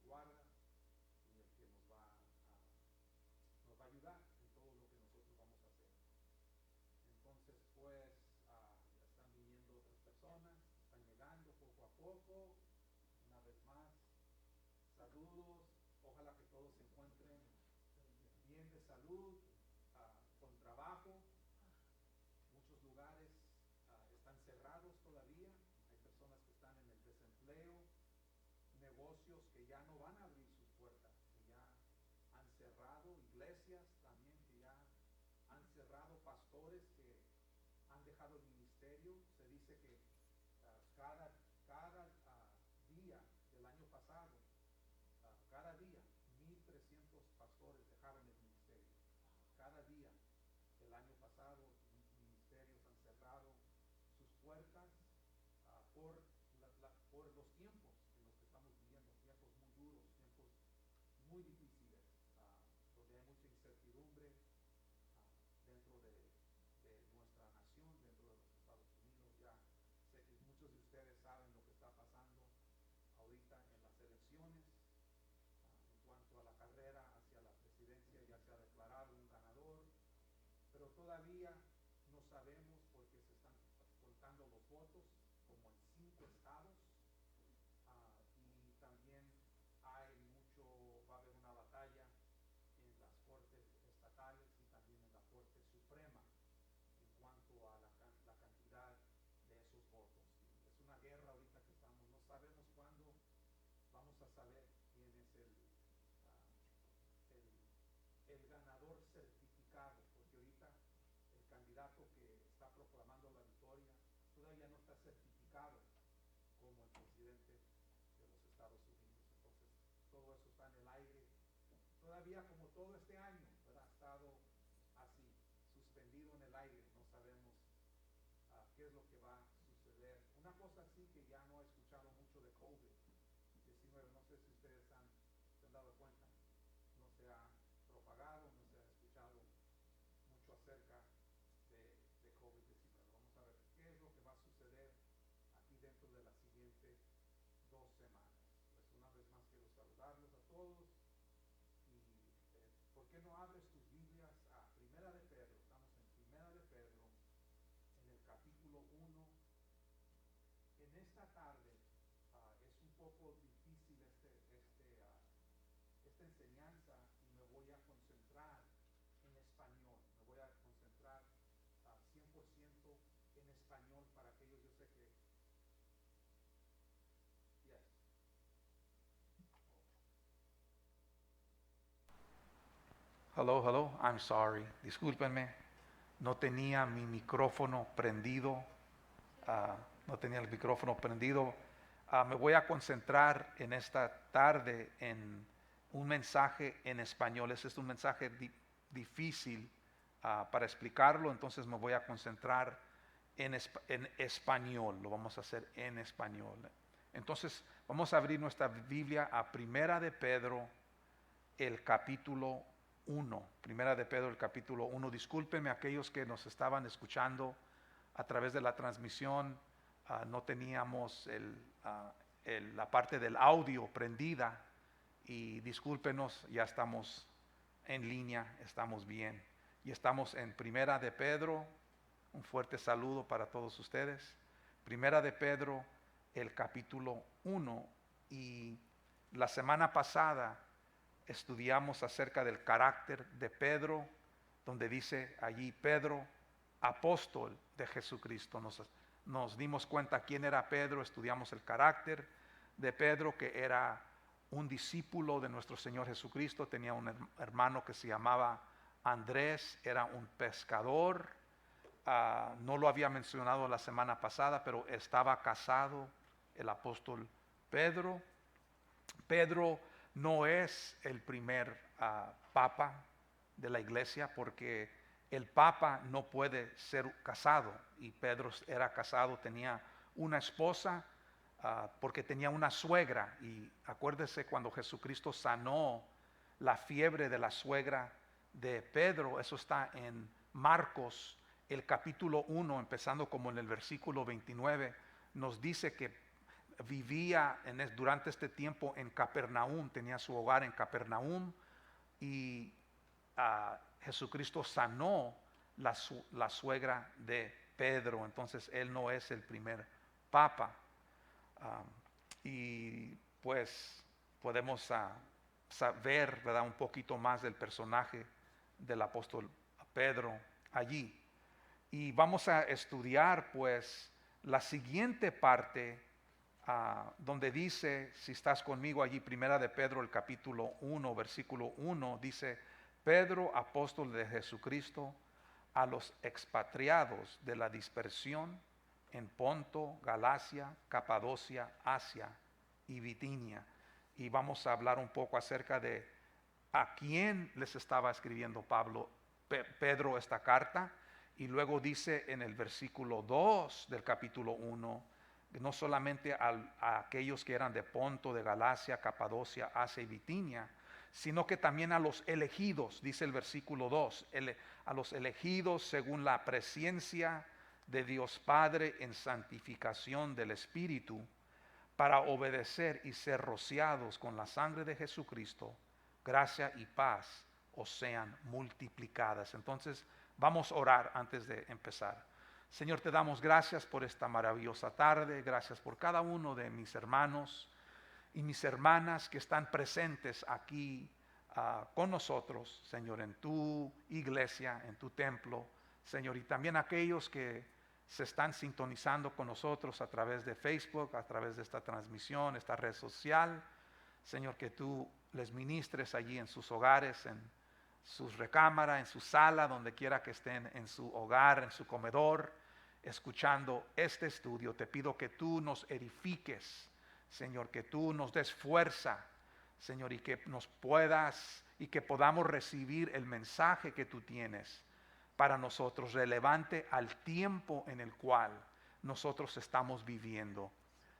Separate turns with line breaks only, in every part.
guarda y el que nos va a ayudar en todo lo que nosotros vamos a hacer. Entonces, pues, ya están viniendo otras personas, están llegando poco a poco. Una vez más, saludos. Ojalá que todos se encuentren bien de salud, con trabajo. Muchos lugares están cerrados todavía. Hay personas que están en el desempleo, negocios que ya no van a abrir sus puertas, que ya han cerrado, iglesias también que ya han cerrado, pastores que han dejado el ministerio. Se dice que cada día del año pasado, cada día 1,300 pastores dejaron el ministerio. Cada día del año pasado, ministerios han cerrado sus puertas por los tiempos en los que estamos viviendo, tiempos muy duros, tiempos muy difíciles, donde hay mucha incertidumbre dentro de nuestra nación, dentro de los Estados Unidos. Ya sé que muchos de ustedes saben lo que está pasando ahorita en las elecciones. En cuanto a la carrera hacia la presidencia, ya se ha declarado un ganador, pero todavía no sabemos porque se están contando los votos como en 5 estados, y también va a haber una batalla en las cortes estatales y también en la Corte Suprema en cuanto a la cantidad de esos votos. Es una guerra ahorita que estamos, no sabemos cuándo vamos a saber quién es el ganador certificado, porque ahorita el candidato que está proclamando la victoria todavía no está certificado como el presidente de los Estados Unidos. Entonces, todo eso está en el aire. Todavía, como todo este año, ¿verdad?, ha estado así, suspendido en el aire. No sabemos qué es lo que va a suceder. Una cosa sí que ya no he escuchado mucho de COVID-19. No sé si ustedes se han dado cuenta. No se ha propagado, no se ha escuchado mucho acerca de COVID-19. Vamos a ver qué es lo que va a suceder aquí dentro de las siguientes 2 semanas. Pues una vez más quiero saludarlos a todos y ¿por qué no abres tus Biblias a Primera de Pedro? Estamos en Primera de Pedro, en el capítulo 1. En esta tarde es un poco difícil esta enseñanza y me voy a concentrar en español. Me voy a concentrar 100% en español para aquellos. Yo sé que yes. Hello, hello. I'm sorry. Discúlpenme. No tenía mi micrófono prendido. Uh, no tenía el micrófono prendido. Me voy a concentrar en esta tarde en un mensaje en español. Ese es un mensaje difícil para explicarlo, entonces me voy a concentrar en español. Lo vamos a hacer en español. Entonces vamos a abrir nuestra Biblia a Primera de Pedro, el capítulo 1. Primera de Pedro, el capítulo 1. Discúlpenme aquellos que nos estaban escuchando a través de la transmisión. No teníamos la parte del audio prendida y discúlpenos, ya estamos en línea, estamos bien y estamos en Primera de Pedro. Un fuerte saludo para todos ustedes. Primera de Pedro, el capítulo 1. Y la semana pasada estudiamos acerca del carácter de Pedro, donde dice allí Pedro, apóstol de Jesucristo. Nos dimos cuenta quién era Pedro, estudiamos el carácter de Pedro, que era un discípulo de nuestro Señor Jesucristo. Tenía un hermano que se llamaba Andrés, era un pescador. No lo había mencionado la semana pasada, pero estaba casado el apóstol Pedro. Pedro no es el primer papa de la iglesia, porque el papa no puede ser casado, y Pedro era casado, tenía una esposa, porque tenía una suegra. Y acuérdese cuando Jesucristo sanó la fiebre de la suegra de Pedro. Eso está en Marcos, el capítulo 1, empezando como en el versículo 29. Nos dice que vivía durante este tiempo en Capernaum, tenía su hogar en Capernaum y Jesucristo sanó la suegra de Pedro, entonces él no es el primer papa. Y pues podemos saber, ¿verdad?, un poquito más del personaje del apóstol Pedro allí. Y vamos a estudiar pues la siguiente parte donde dice, si estás conmigo allí, primera de Pedro, el capítulo 1, versículo 1, dice: Pedro, apóstol de Jesucristo, a los expatriados de la dispersión en Ponto, Galacia, Capadocia, Asia y Bitinia. Y vamos a hablar un poco acerca de a quién les estaba escribiendo Pedro esta carta. Y luego dice en el versículo 2 del capítulo 1, no solamente a aquellos que eran de Ponto, de Galacia, Capadocia, Asia y Bitinia, sino que también a los elegidos, dice el versículo 2, a los elegidos según la presencia de Dios Padre en santificación del Espíritu, para obedecer y ser rociados con la sangre de Jesucristo, gracia y paz os sean multiplicadas. Entonces vamos a orar antes de empezar. Señor, te damos gracias por esta maravillosa tarde, gracias por cada uno de mis hermanos y mis hermanas que están presentes aquí con nosotros, Señor, en tu iglesia, en tu templo, Señor, y también aquellos que se están sintonizando con nosotros a través de Facebook, a través de esta transmisión, esta red social. Señor, que tú les ministres allí en sus hogares, en sus recámaras, en su sala, donde quiera que estén, en su hogar, en su comedor, escuchando este estudio. Te pido que tú nos edifiques, Señor, que tú nos des fuerza, Señor, y que nos puedas y que podamos recibir el mensaje que tú tienes para nosotros, relevante al tiempo en el cual nosotros estamos viviendo.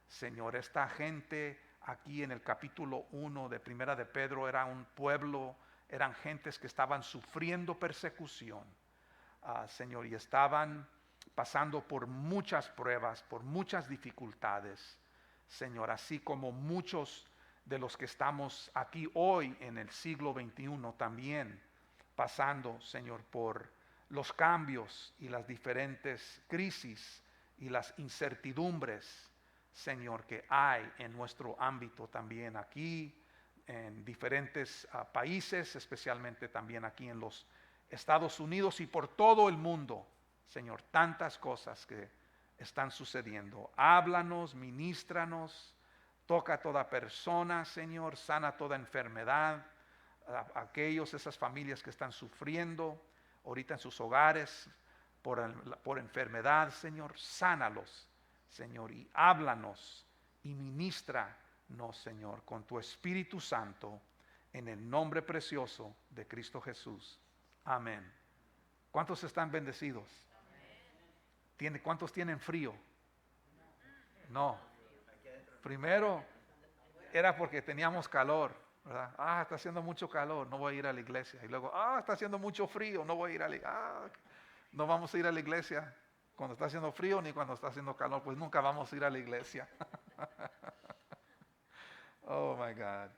Señor, esta gente aquí en el capítulo 1 de Primera de Pedro era un pueblo, eran gentes que estaban sufriendo persecución, Señor, y estaban pasando por muchas pruebas, por muchas dificultades, Señor, así como muchos de los que estamos aquí hoy en el siglo XXI también pasando, Señor, por los cambios y las diferentes crisis y las incertidumbres, Señor, que hay en nuestro ámbito también aquí, en diferentes países, especialmente también aquí en los Estados Unidos y por todo el mundo, Señor, tantas cosas que están sucediendo. Háblanos, ministranos, toca a toda persona, Señor, sana toda enfermedad, esas familias que están sufriendo ahorita en sus hogares por enfermedad, Señor, sánalos, Señor, y háblanos y ministranos, Señor, con tu Espíritu Santo, en el nombre precioso de Cristo Jesús. Amén. ¿Cuántos están bendecidos? ¿Cuántos tienen frío? No. Primero era porque teníamos calor, ¿verdad? Está haciendo mucho calor, no voy a ir a la iglesia. Y luego, está haciendo mucho frío, no voy a ir a la iglesia. No vamos a ir a la iglesia cuando está haciendo frío ni cuando está haciendo calor, pues nunca vamos a ir a la iglesia. Oh my God.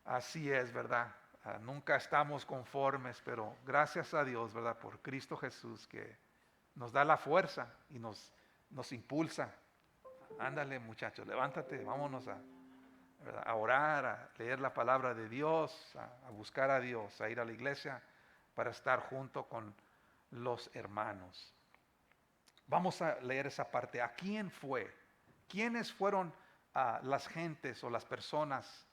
Así es, ¿verdad? Nunca estamos conformes, pero gracias a Dios, ¿verdad? Por Cristo Jesús que nos da la fuerza y nos impulsa. Ándale, muchachos, levántate, vámonos a orar, a leer la palabra de Dios, a buscar a Dios, a ir a la iglesia para estar junto con los hermanos. Vamos a leer esa parte. ¿A quién fue? ¿Quiénes fueron las gentes o las personas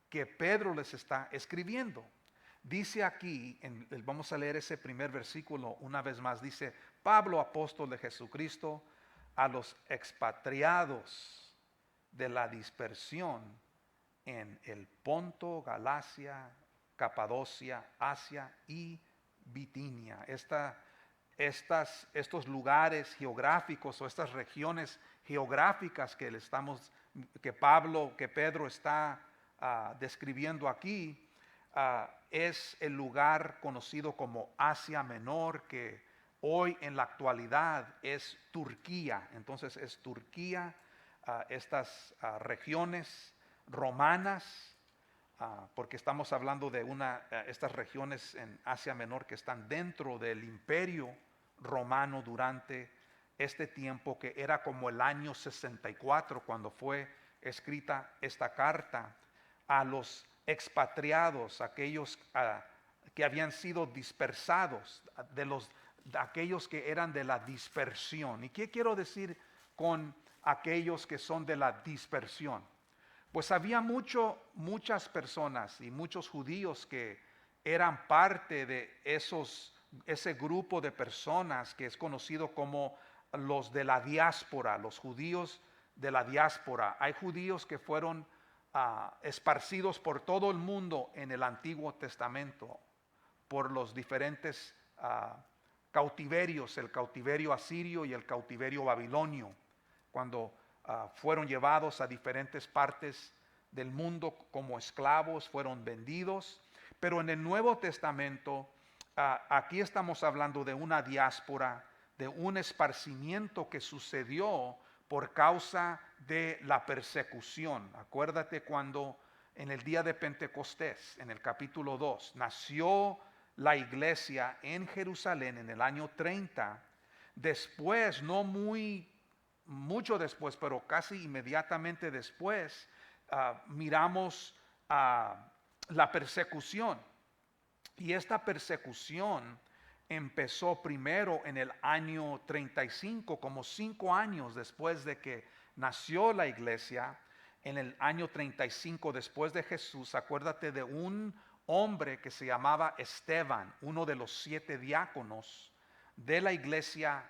que Pedro les está escribiendo? Dice aquí, vamos a leer ese primer versículo una vez más. Dice: Pablo, apóstol de Jesucristo, a los expatriados de la dispersión en el Ponto, Galacia, Capadocia, Asia y Bitinia. Estos lugares geográficos o estas regiones geográficas que Pedro está describiendo aquí, es el lugar conocido como Asia Menor, que hoy en la actualidad es Turquía. Entonces es Turquía, estas regiones romanas, porque estamos hablando de estas regiones en Asia Menor que están dentro del imperio romano durante este tiempo, que era como el año 64 cuando fue escrita esta carta a los expatriados, aquellos que habían sido dispersados, de aquellos que eran de la dispersión. ¿Y qué quiero decir con aquellos que son de la dispersión? Pues había muchas personas y muchos judíos que eran parte de ese grupo de personas que es conocido como los de la diáspora, los judíos de la diáspora. Hay judíos que fueron esparcidos por todo el mundo en el Antiguo Testamento por los diferentes cautiverios, el cautiverio asirio y el cautiverio babilonio, cuando fueron llevados a diferentes partes del mundo como esclavos, fueron vendidos. Pero en el Nuevo Testamento, aquí estamos hablando de una diáspora, de un esparcimiento que sucedió por causa de la persecución. Acuérdate cuando en el día de Pentecostés, en el capítulo 2, nació la iglesia en Jerusalén en el año 30. Después, no mucho después, pero casi inmediatamente después, miramos la persecución. Y esta persecución empezó primero en el año 35, como 5 años después de que nació la iglesia. En el año 35 después de Jesús, acuérdate de un hombre que se llamaba Esteban, uno de los 7 diáconos de la iglesia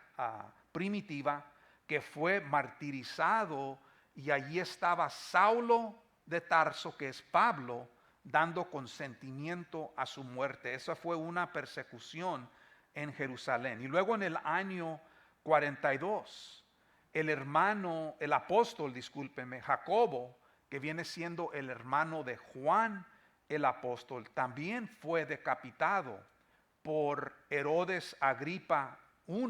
primitiva, que fue martirizado, y allí estaba Saulo de Tarso, que es Pablo, dando consentimiento a su muerte. Esa fue una persecución en Jerusalén. Y luego en el año 42, el apóstol, discúlpeme, Jacobo, que viene siendo el hermano de Juan el apóstol, también fue decapitado por Herodes Agripa I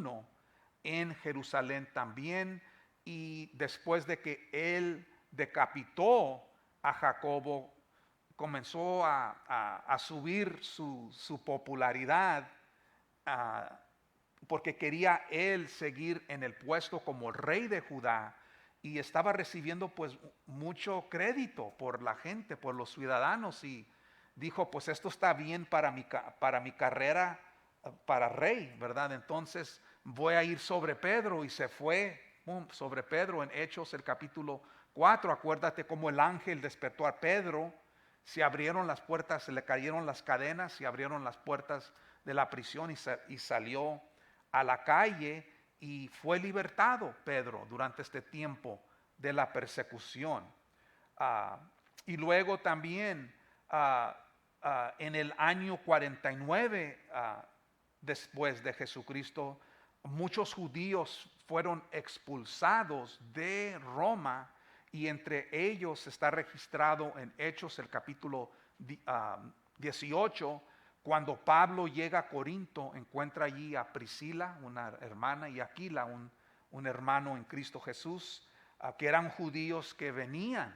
en Jerusalén también. Y después de que él decapitó a Jacobo, comenzó a subir su popularidad, porque quería él seguir en el puesto como rey de Judá, y estaba recibiendo pues mucho crédito por la gente, por los ciudadanos, y dijo, pues esto está bien para mi carrera para rey, ¿verdad? Entonces voy a ir sobre Pedro, y se fue sobre Pedro en Hechos el capítulo 4. Acuérdate cómo el ángel despertó a Pedro, se abrieron las puertas, se le cayeron las cadenas, se abrieron las puertas de la prisión, y salió a la calle, y fue libertado Pedro durante este tiempo de la persecución. Y luego también en el año 49 después de Jesucristo, muchos judíos fueron expulsados de Roma, y entre ellos está registrado en Hechos el capítulo 18, cuando Pablo llega a Corinto, encuentra allí a Priscila, una hermana, y Aquila, un hermano en Cristo Jesús, que eran judíos que venían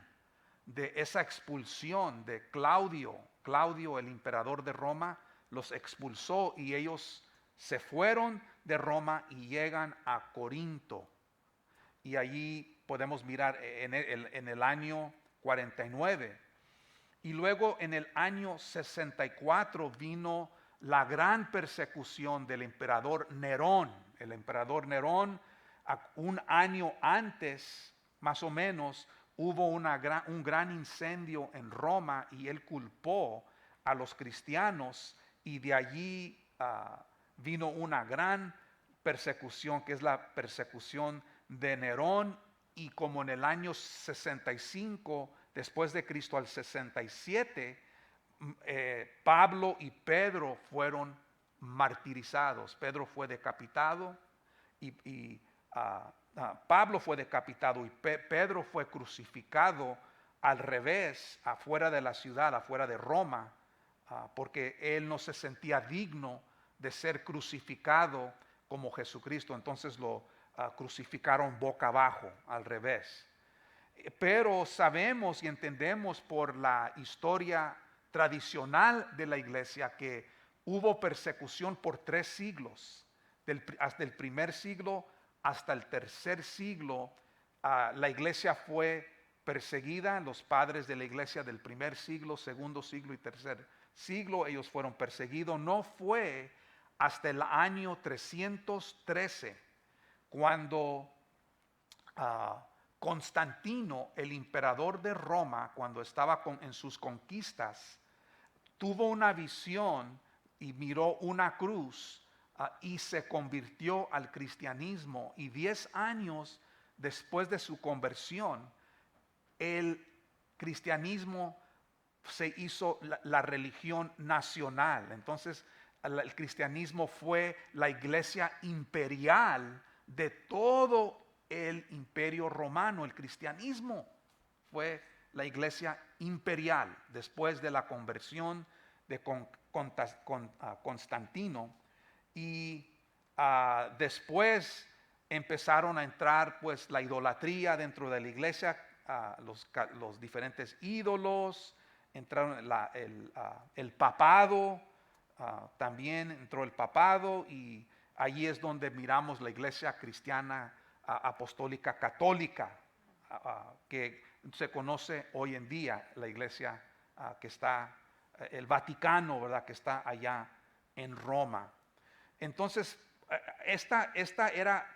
de esa expulsión de Claudio. Claudio, el emperador de Roma, los expulsó, y ellos se fueron de Roma y llegan a Corinto. Y allí podemos mirar en el año 49. Y luego en el año 64 vino la gran persecución del emperador Nerón. El emperador Nerón, un año antes, más o menos, hubo un gran incendio en Roma, y él culpó a los cristianos, y de allí vino una gran persecución, que es la persecución de Nerón. Y como en el año 65 después de Cristo al 67, Pablo y Pedro fueron martirizados. Pedro fue decapitado, y Pablo fue decapitado, y Pedro fue crucificado al revés, afuera de la ciudad, afuera de Roma, porque él no se sentía digno de ser crucificado como Jesucristo. Entonces lo crucificaron boca abajo, al revés. Pero sabemos y entendemos por la historia tradicional de la iglesia que hubo persecución por 3 siglos, hasta el primer siglo hasta el tercer siglo. La iglesia fue perseguida, los padres de la iglesia del primer siglo, segundo siglo y tercer siglo, ellos fueron perseguidos. No fue hasta el año 313 cuando Constantino, el emperador de Roma, cuando estaba en sus conquistas, tuvo una visión y miró una cruz y se convirtió al cristianismo. Y 10 años después de su conversión, el cristianismo se hizo la religión nacional. Entonces, el cristianismo fue la iglesia imperial de todo el imperio romano. El cristianismo fue la iglesia imperial después de la conversión de Constantino. Y después empezaron a entrar pues la idolatría dentro de la iglesia, los diferentes ídolos, entraron el papado, también entró el papado, y allí es donde miramos la iglesia cristiana apostólica católica, que se conoce hoy en día, la iglesia que está, el Vaticano, ¿verdad? Que está allá en Roma. Entonces, esta era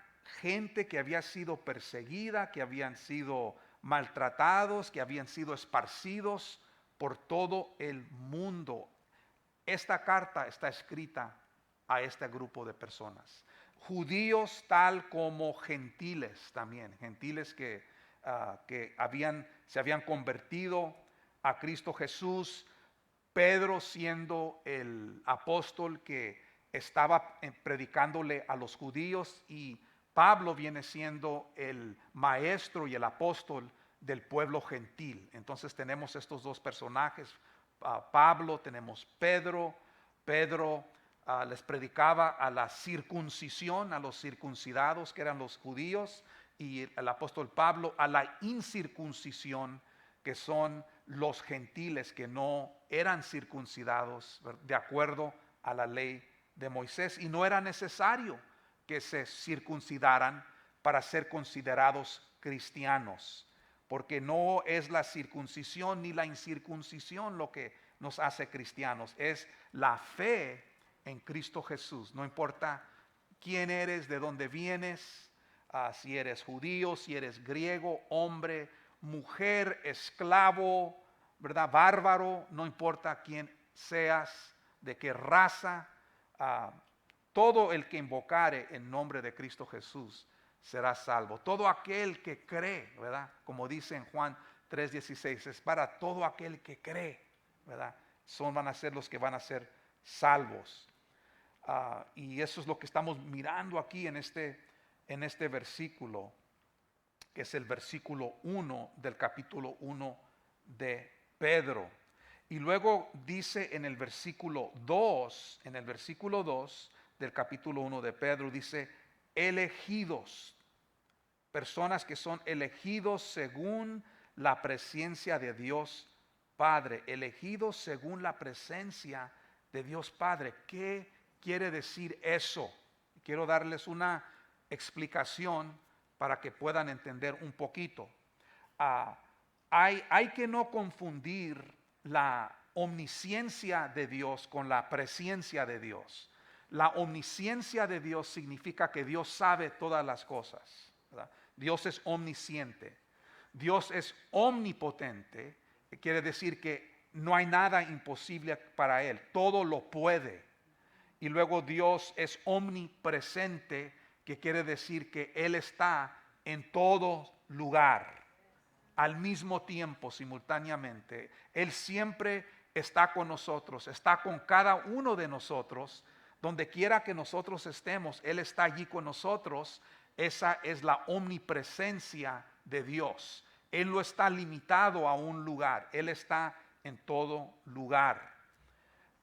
gente que había sido perseguida, que habían sido maltratados, que habían sido esparcidos por todo el mundo. Esta carta está escrita a este grupo de personas, judíos tal como gentiles también, gentiles que se habían convertido a Cristo Jesús. Pedro, siendo el apóstol que estaba predicándole a los judíos, y Pablo viene siendo el maestro y el apóstol del pueblo gentil. Entonces tenemos estos dos personajes, Pablo, tenemos Pedro. Pedro les predicaba a la circuncisión, a los circuncidados que eran los judíos, y el apóstol Pablo a la incircuncisión, que son los gentiles que no eran circuncidados de acuerdo a la ley de Moisés, y no era necesario que se circuncidaran para ser considerados cristianos, porque no es la circuncisión ni la incircuncisión lo que nos hace cristianos, es la fe en Cristo Jesús. No importa quién eres, de dónde vienes, si eres judío, si eres griego, hombre, mujer, esclavo, ¿verdad? Bárbaro, no importa quién seas, de qué raza, todo el que invocare en nombre de Cristo Jesús será salvo. Todo aquel que cree, ¿verdad? Como dice en Juan 3:16, es para todo aquel que cree, ¿verdad? Van a ser los que van a ser salvos. Y eso es lo que estamos mirando aquí en este versículo, que es el versículo 1 del capítulo 1 de Pedro. Y luego dice en el versículo 2, del capítulo 1 de Pedro, dice elegidos, personas que son elegidos según la presencia de Dios Padre, elegidos según la presencia de Dios Padre. ¿Qué quiere decir eso? Quiero darles una explicación para que puedan entender un poquito. Hay que no confundir la omnisciencia de Dios con la presencia de Dios. La omnisciencia de Dios significa que Dios sabe todas las cosas, ¿verdad? Dios es omnisciente. Dios es omnipotente, quiere decir que no hay nada imposible para Él, todo lo puede. Y luego Dios es omnipresente, que quiere decir que Él está en todo lugar, al mismo tiempo, simultáneamente. Él siempre está con nosotros, está con cada uno de nosotros, donde quiera que nosotros estemos, Él está allí con nosotros. Esa es la omnipresencia de Dios. Él no está limitado a un lugar, Él está en todo lugar.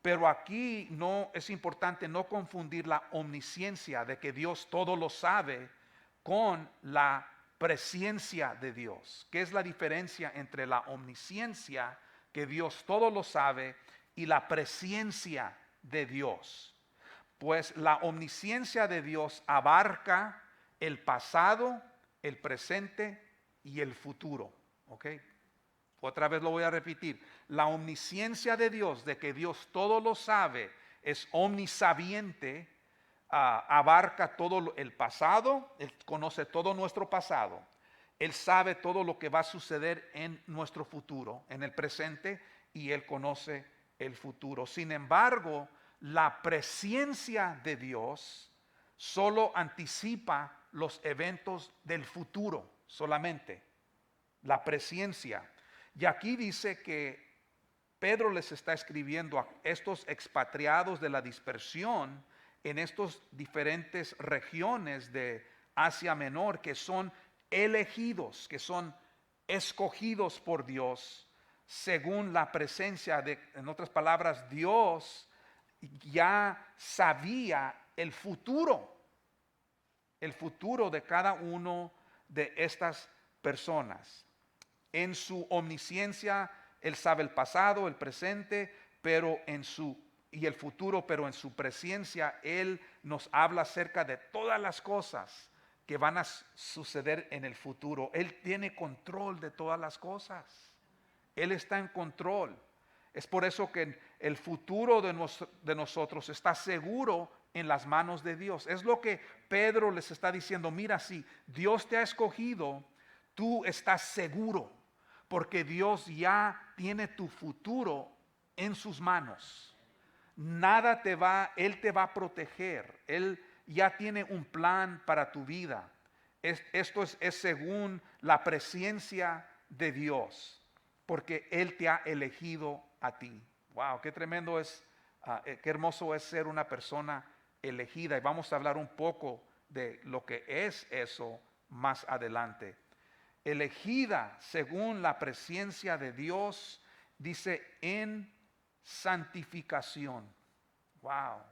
Pero aquí no es importante no confundir la omnisciencia de que Dios todo lo sabe con la presciencia de Dios. ¿Qué es la diferencia entre la omnisciencia, que Dios todo lo sabe, y la presciencia de Dios? Pues la omnisciencia de Dios abarca el pasado, el presente y el futuro. ¿Ok? Otra vez lo voy a repetir. La omnisciencia de Dios, de que Dios todo lo sabe, es omnisabiente, abarca todo el pasado, Él conoce todo nuestro pasado. Él sabe todo lo que va a suceder en nuestro futuro, en el presente, y Él conoce el futuro. Sin embargo, la presciencia de Dios solo anticipa los eventos del futuro, solamente. La presciencia. Y aquí dice que Pedro les está escribiendo a estos expatriados de la dispersión en estas diferentes regiones de Asia Menor, que son elegidos, que son escogidos por Dios según la presencia de, en otras palabras, Dios ya sabía el futuro de cada uno de estas personas. En su omnisciencia, Él sabe el pasado, el presente, y el futuro, pero en su presencia Él nos habla acerca de todas las cosas que van a suceder en el futuro. Él tiene control de todas las cosas. Él está en control. Es por eso que el futuro de nosotros está seguro en las manos de Dios. Es lo que Pedro les está diciendo. Mira, si Dios te ha escogido, tú estás seguro, porque Dios ya tiene tu futuro en sus manos. Él te va a proteger. Él ya tiene un plan para tu vida. Esto es según la presencia de Dios, porque Él te ha elegido a ti. Wow, qué tremendo es, qué hermoso es ser una persona elegida. Y vamos a hablar un poco de lo que es eso más adelante. Elegida según la presencia de Dios, dice en santificación. Wow.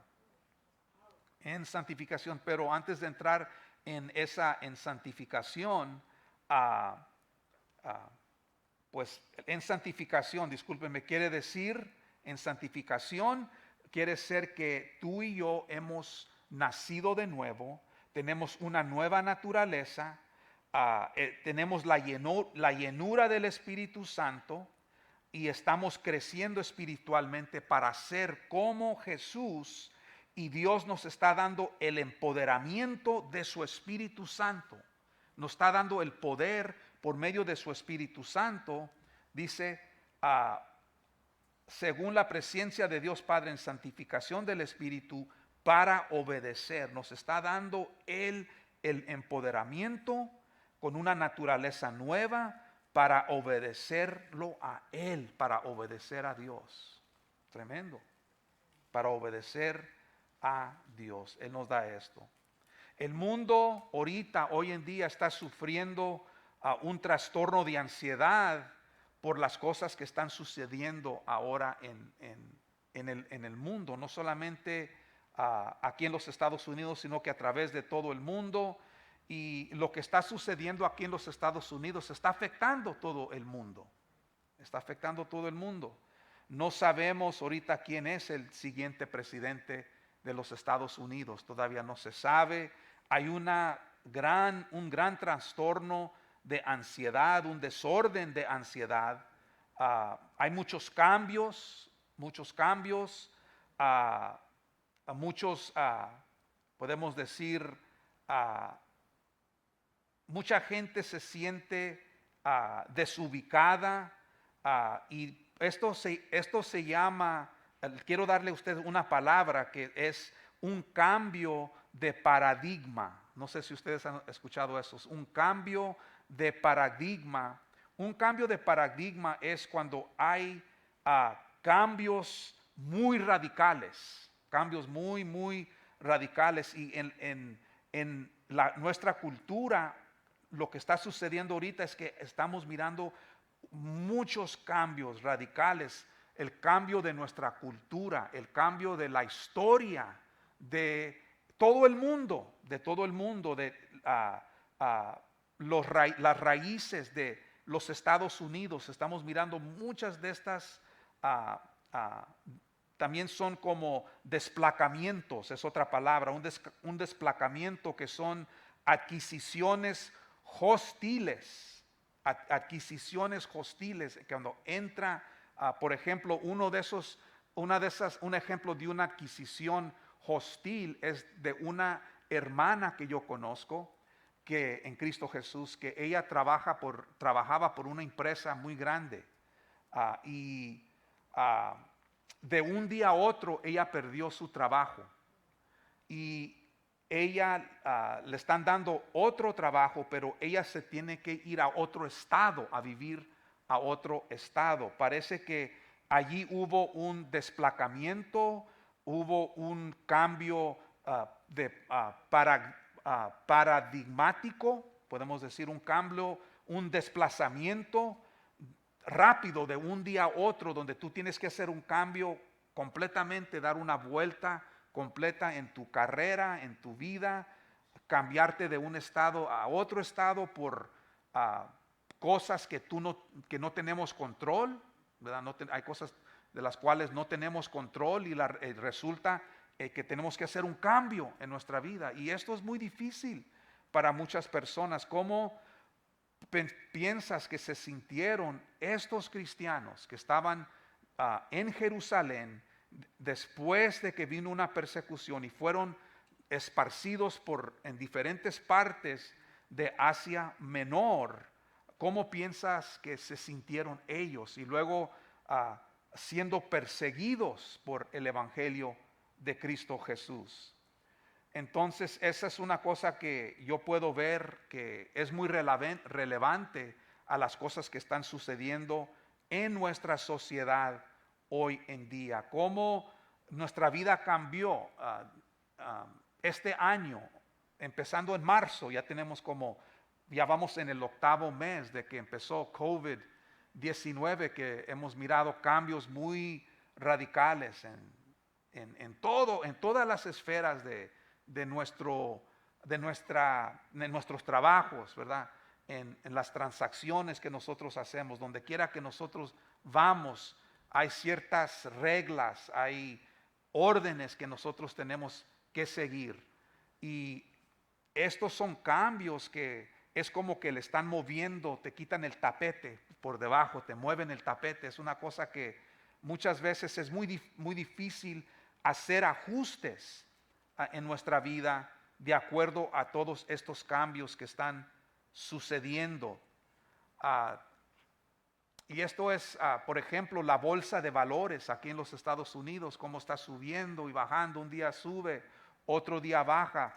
En santificación. Pero antes de entrar en santificación, pues en santificación, discúlpenme, quiere decir, en santificación quiere ser que tú y yo hemos nacido de nuevo, tenemos una nueva naturaleza, tenemos la llenura del Espíritu Santo y estamos creciendo espiritualmente para ser como Jesús, y Dios nos está dando el empoderamiento de su Espíritu Santo. Nos está dando el poder por medio de su Espíritu Santo, dice, según la presencia de Dios Padre en santificación del Espíritu, para obedecer. Nos está dando el empoderamiento con una naturaleza nueva para obedecerlo a Él, para obedecer a Dios. Tremendo. Para obedecer a Dios. Él nos da esto. El mundo ahorita, hoy en día, está sufriendo un trastorno de ansiedad por las cosas que están sucediendo ahora en el mundo. No solamente aquí en los Estados Unidos, sino que a través de todo el mundo. Y lo que está sucediendo aquí en los Estados Unidos está afectando todo el mundo. Está afectando todo el mundo. No sabemos ahorita quién es el siguiente presidente de los Estados Unidos. Todavía no se sabe. Hay un gran trastorno de ansiedad, un desorden de ansiedad. Hay muchos cambios, podemos decir, mucha gente se siente desubicada, y esto se llama, quiero darle a usted una palabra que es un cambio de paradigma. No sé si ustedes han escuchado eso. Un cambio de paradigma. Un cambio de paradigma es cuando hay cambios muy radicales. Cambios muy radicales. Y en nuestra cultura, lo que está sucediendo ahorita es que estamos mirando muchos cambios radicales. El cambio de nuestra cultura, el cambio de la historia de todo el mundo, las raíces de los Estados Unidos. Estamos mirando muchas de estas, también son como desplacamientos, es otra palabra, un desplacamiento que son adquisiciones hostiles, adquisiciones hostiles, cuando entra, por ejemplo, un ejemplo de una adquisición hostil es de una hermana que yo conozco, que en Cristo Jesús, que ella trabajaba por una empresa muy grande, y de un día a otro ella perdió su trabajo y ella le están dando otro trabajo, pero ella se tiene que ir a otro estado, a vivir a otro estado. Parece que allí hubo un desplacamiento, hubo un cambio paradigmático, podemos decir un cambio, un desplazamiento rápido de un día a otro, donde tú tienes que hacer un cambio completamente, dar una vuelta completa en tu carrera, en tu vida, cambiarte de un estado a otro estado por cosas que no tenemos control, ¿verdad? Hay cosas de las cuales no tenemos control y resulta que tenemos que hacer un cambio en nuestra vida. Y esto es muy difícil para muchas personas. ¿Cómo piensas que se sintieron estos cristianos que estaban en Jerusalén después de que vino una persecución y fueron esparcidos en diferentes partes de Asia Menor? ¿Cómo piensas que se sintieron ellos? Y luego siendo perseguidos por el Evangelio de Cristo Jesús. Entonces, esa es una cosa que yo puedo ver que es muy relevante a las cosas que están sucediendo en nuestra sociedad hoy en día. Cómo nuestra vida cambió este año, empezando en marzo, ya vamos en el 8º mes de que empezó COVID-19, que hemos mirado cambios muy radicales en todas las esferas de nuestros trabajos, ¿verdad? En las transacciones que nosotros hacemos, donde quiera que nosotros vamos, hay ciertas reglas, hay órdenes que nosotros tenemos que seguir. Y estos son cambios que es como que le están moviendo, te quitan el tapete por debajo, te mueven el tapete. Es una cosa que muchas veces es muy difícil hacer ajustes en nuestra vida de acuerdo a todos estos cambios que están sucediendo. Y esto es, por ejemplo, la bolsa de valores aquí en los Estados Unidos, cómo está subiendo y bajando. Un día sube, otro día baja.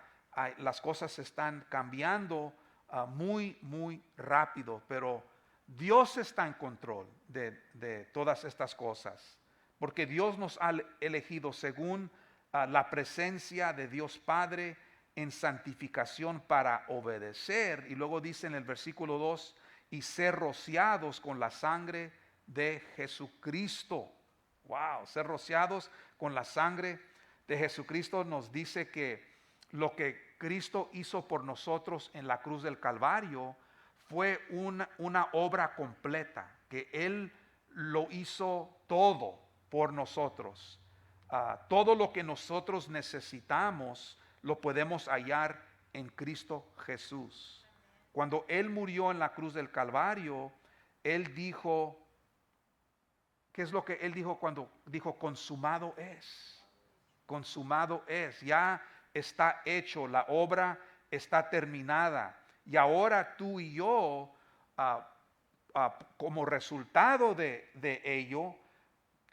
Las cosas están cambiando muy, muy rápido, pero Dios está en control de todas estas cosas, porque Dios nos ha elegido según la presencia de Dios Padre en santificación para obedecer. Y luego dice en el versículo 2, y ser rociados con la sangre de Jesucristo. Wow, ser rociados con la sangre de Jesucristo nos dice que lo que Cristo hizo por nosotros en la cruz del Calvario fue una obra completa, que Él lo hizo todo por nosotros. Todo lo que nosotros necesitamos lo podemos hallar en Cristo Jesús. Cuando Él murió en la cruz del Calvario, Él dijo, ¿qué es lo que Él dijo cuando dijo consumado es? Consumado es, ya está hecho, la obra está terminada. Y ahora tú y yo, como resultado de ello,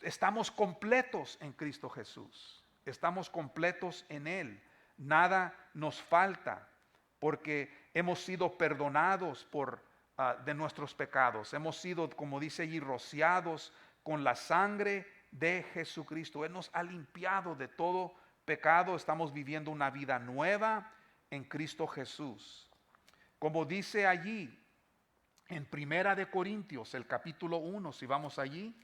estamos completos en Cristo Jesús. Estamos completos en Él. Nada nos falta, porque hemos sido perdonados de nuestros pecados. Hemos sido, como dice allí, rociados con la sangre de Jesucristo. Él nos ha limpiado de todo pecado. Estamos viviendo una vida nueva en Cristo Jesús. Como dice allí en Primera de Corintios, el capítulo 1, si vamos allí,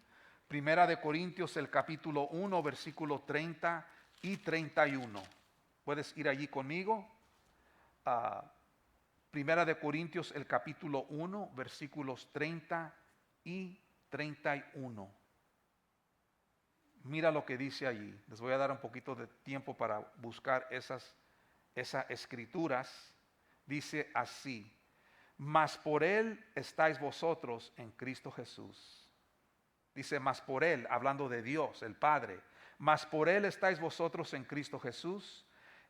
Primera de Corintios, el capítulo 1, versículo 30 y 31. ¿Puedes ir allí conmigo? Primera de Corintios, el capítulo 1, versículos 30 y 31. Mira lo que dice allí. Les voy a dar un poquito de tiempo para buscar esas escrituras. Dice así: mas por él estáis vosotros en Cristo Jesús. Dice, mas por él, hablando de Dios, el Padre. Mas por él estáis vosotros en Cristo Jesús,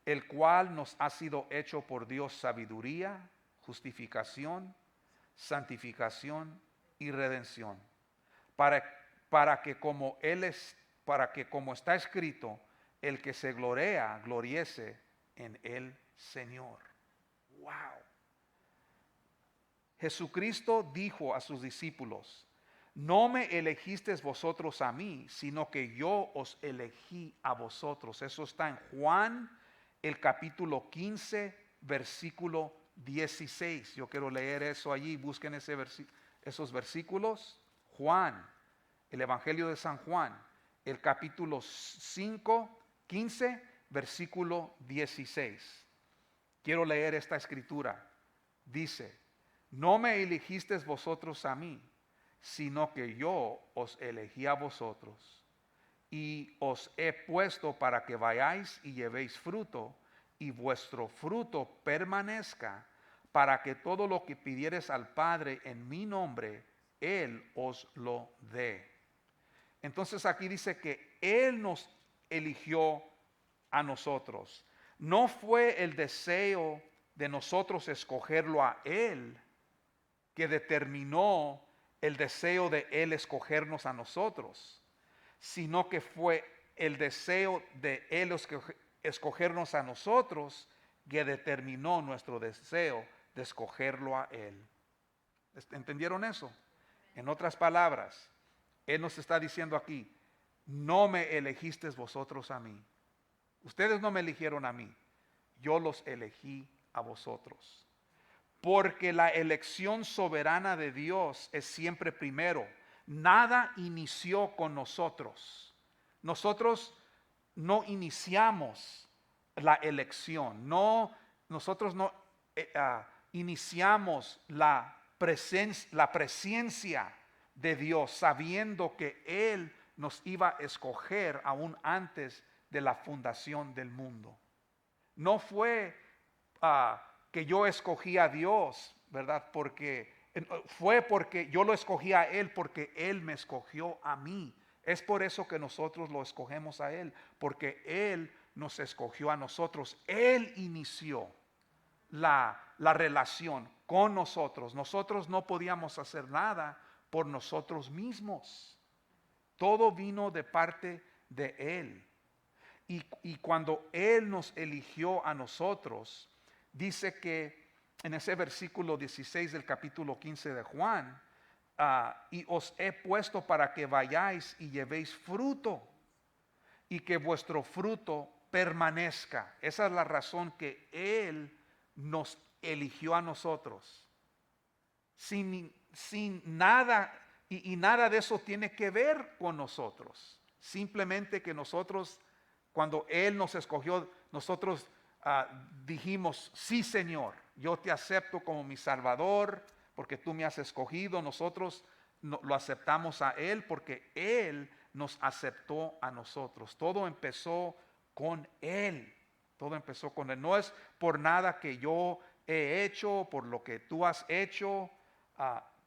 el cual nos ha sido hecho por Dios sabiduría, justificación, santificación y redención. Para que como está escrito, el que se glorea, gloriese en el Señor. Wow. Jesucristo dijo a sus discípulos: no me elegisteis vosotros a mí, sino que yo os elegí a vosotros. Eso está en Juan, el capítulo 15, versículo 16. Yo quiero leer eso allí. Busquen esos versículos. Juan, el Evangelio de San Juan, el capítulo 5, 15, versículo 16. Quiero leer esta escritura. Dice: no me elegisteis vosotros a mí, sino que yo os elegí a vosotros y os he puesto para que vayáis y llevéis fruto, y vuestro fruto permanezca, para que todo lo que pidiereis al Padre en mi nombre, Él os lo dé. Entonces aquí dice que Él nos eligió a nosotros. No fue el deseo de nosotros escogerlo a Él que determinó el deseo de Él escogernos a nosotros, sino que fue el deseo de Él escogernos a nosotros que determinó nuestro deseo de escogerlo a Él. ¿Entendieron eso? En otras palabras, Él nos está diciendo aquí: no me elegisteis vosotros a mí. Ustedes no me eligieron a mí, yo los elegí a vosotros. Porque la elección soberana de Dios es siempre primero. Nada inició con nosotros. Nosotros no iniciamos la elección. Nosotros no iniciamos la presencia de Dios, sabiendo que Él nos iba a escoger aún antes de la fundación del mundo. No fue que yo escogí a Dios, ¿verdad? Fue porque yo lo escogí a Él, porque Él me escogió a mí. Es por eso que nosotros lo escogemos a Él, porque Él nos escogió a nosotros. Él inició la relación con nosotros. Nosotros no podíamos hacer nada por nosotros mismos. Todo vino de parte de Él. Y cuando Él nos eligió a nosotros, dice que en ese versículo 16 del capítulo 15 de Juan, y os he puesto para que vayáis y llevéis fruto, y que vuestro fruto permanezca. Esa es la razón que Él nos eligió a nosotros. Sin nada, y nada de eso tiene que ver con nosotros. Simplemente que nosotros, cuando Él nos escogió, nosotros dijimos: sí, Señor, yo te acepto como mi Salvador, porque tú me has escogido. Nosotros lo aceptamos a Él porque Él nos aceptó a nosotros. Todo empezó con Él. Todo empezó con Él. No es por nada que yo he hecho, por lo que tú has hecho.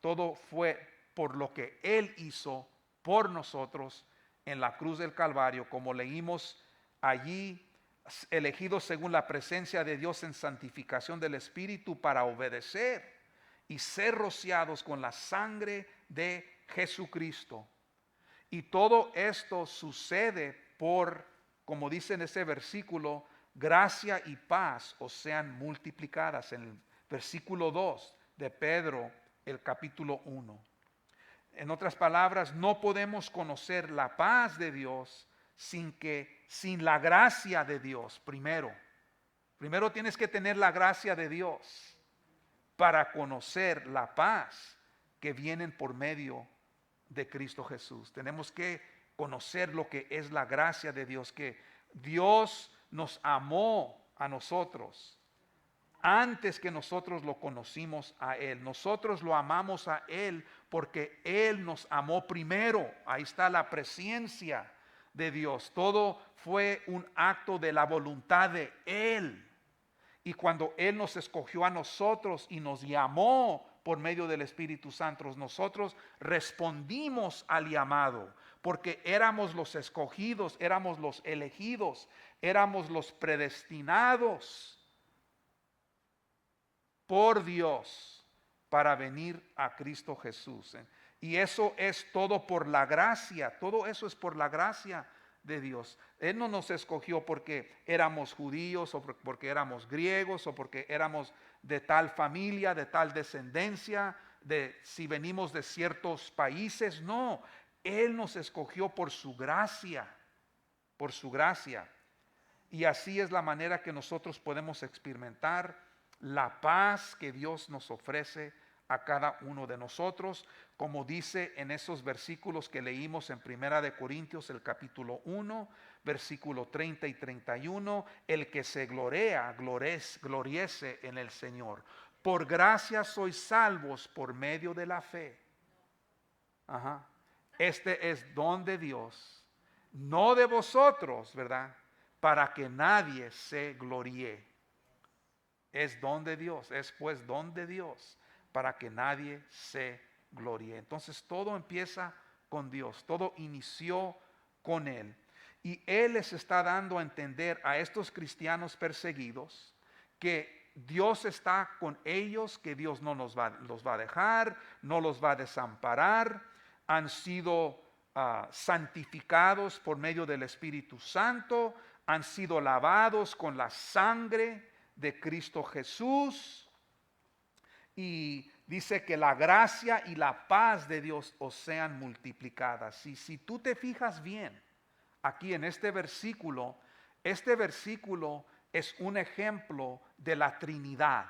Todo fue por lo que Él hizo por nosotros en la cruz del Calvario, como leímos allí: elegidos según la presencia de Dios en santificación del Espíritu, para obedecer y ser rociados con la sangre de Jesucristo. Y todo esto sucede por, como dice en ese versículo, gracia y paz os sean multiplicadas. En el versículo 2 de Pedro, el capítulo 1. En otras palabras, no podemos conocer la paz de Dios sin la gracia de Dios primero. Primero tienes que tener la gracia de Dios para conocer la paz que viene por medio de Cristo Jesús. Tenemos que conocer lo que es la gracia de Dios, que Dios nos amó a nosotros antes que nosotros lo conocimos a Él. Nosotros lo amamos a Él porque Él nos amó primero. Ahí está la presencia de Dios. Todo fue un acto de la voluntad de Él. Y cuando Él nos escogió a nosotros y nos llamó por medio del Espíritu Santo, nosotros respondimos al llamado, porque éramos los escogidos, éramos los elegidos, éramos los predestinados por Dios para venir a Cristo Jesús. Y eso es todo por la gracia, todo eso es por la gracia de Dios. Él no nos escogió porque éramos judíos o porque éramos griegos o porque éramos de tal familia, de tal descendencia, de si venimos de ciertos países. No, Él nos escogió por su gracia, por su gracia. Y así es la manera que nosotros podemos experimentar la paz que Dios nos ofrece a cada uno de nosotros, como dice en esos versículos que leímos en Primera de Corintios, el capítulo 1, versículo 30 y 31, el que se glorea, gloriese en el Señor. Por gracia sois salvos por medio de la fe. Ajá. Este es don de Dios, no de vosotros, ¿verdad? Para que nadie se gloríe. Es don de Dios, es pues don de Dios para que nadie se gloríe. Entonces todo empieza con Dios, todo inició con Él. Y Él les está dando a entender a estos cristianos perseguidos que Dios está con ellos, que Dios no los va a dejar, no los va a desamparar. Han sido santificados por medio del Espíritu Santo, han sido lavados con la sangre de Cristo Jesús, y dice que la gracia y la paz de Dios os sean multiplicadas. Y si tú te fijas bien aquí en este versículo es un ejemplo de la Trinidad.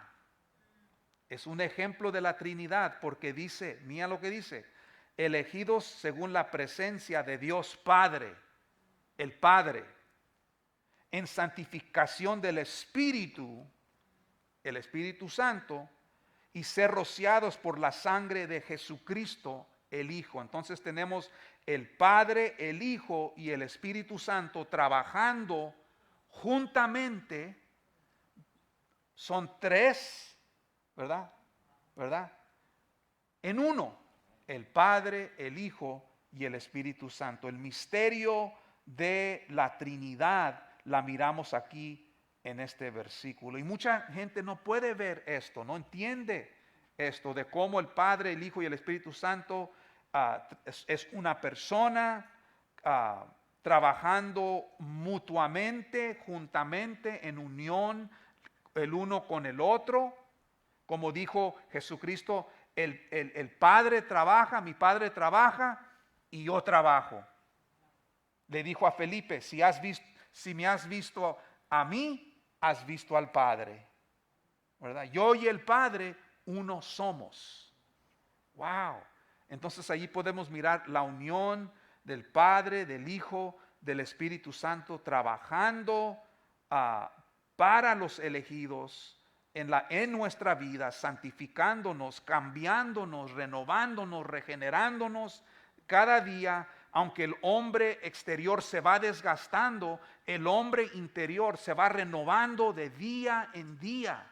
Es un ejemplo de la Trinidad porque dice, mira lo que dice, elegidos según la presencia de Dios Padre, el Padre, en santificación del Espíritu, el Espíritu Santo, y ser rociados por la sangre de Jesucristo, el Hijo. Entonces tenemos el Padre, el Hijo y el Espíritu Santo trabajando juntamente. Son tres, ¿verdad? ¿Verdad? En uno, el Padre, el Hijo y el Espíritu Santo. El misterio de la Trinidad la miramos aquí en este versículo. Y mucha gente no puede ver esto, no entiende esto de cómo el Padre, el Hijo y el Espíritu Santo es una persona trabajando mutuamente, juntamente, en unión el uno con el otro. Como dijo Jesucristo, el Padre trabaja, mi Padre trabaja y yo trabajo. Le dijo a Felipe, si me has visto a mí, has visto al Padre, ¿verdad? Yo y el Padre uno somos. Wow. Entonces allí podemos mirar la unión del Padre, del Hijo, del Espíritu Santo trabajando para los elegidos en nuestra vida, santificándonos, cambiándonos, renovándonos, regenerándonos cada día. Aunque el hombre exterior se va desgastando, el hombre interior se va renovando de día en día.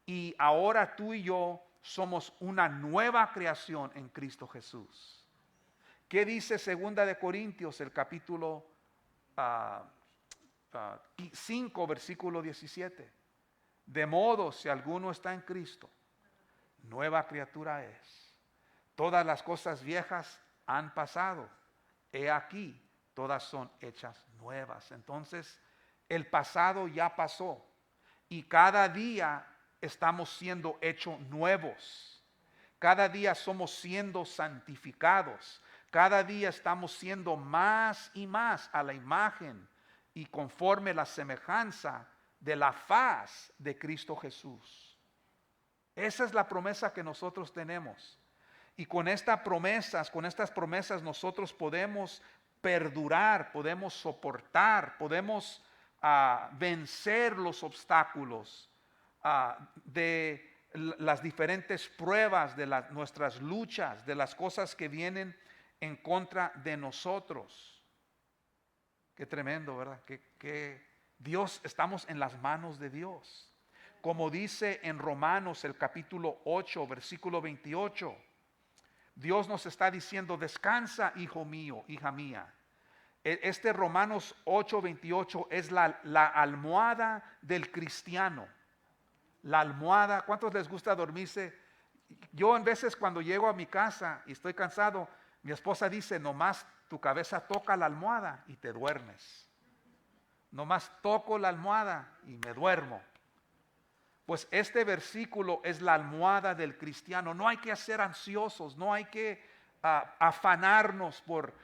Y ahora tú y yo somos una nueva creación en Cristo Jesús. ¿Qué dice 2 de Corintios, el capítulo 5, versículo 17? De modo, si alguno está en Cristo, nueva criatura es. Todas las cosas viejas han pasado. He aquí, todas son hechas nuevas. Entonces, el pasado ya pasó y cada día estamos siendo hechos nuevos. Cada día somos siendo santificados. Cada día estamos siendo más y más a la imagen y conforme la semejanza de la faz de Cristo Jesús. Esa es la promesa que nosotros tenemos. Y con estas promesas nosotros podemos perdurar, podemos soportar, podemos vencer los obstáculos de las diferentes pruebas, de nuestras luchas, de las cosas que vienen en contra de nosotros. Qué tremendo, ¿verdad? Que Dios, estamos en las manos de Dios. Como dice en Romanos el capítulo 8, versículo 28, Dios nos está diciendo: descansa, hijo mío, hija mía. Este Romanos 8, 28 es la almohada del cristiano. La almohada. ¿Cuántos les gusta dormirse? Yo en veces cuando llego a mi casa y estoy cansado, mi esposa dice: nomás tu cabeza toca la almohada y te duermes. Nomás toco la almohada y me duermo. Pues este versículo es la almohada del cristiano. No hay que ser ansiosos, no hay que afanarnos por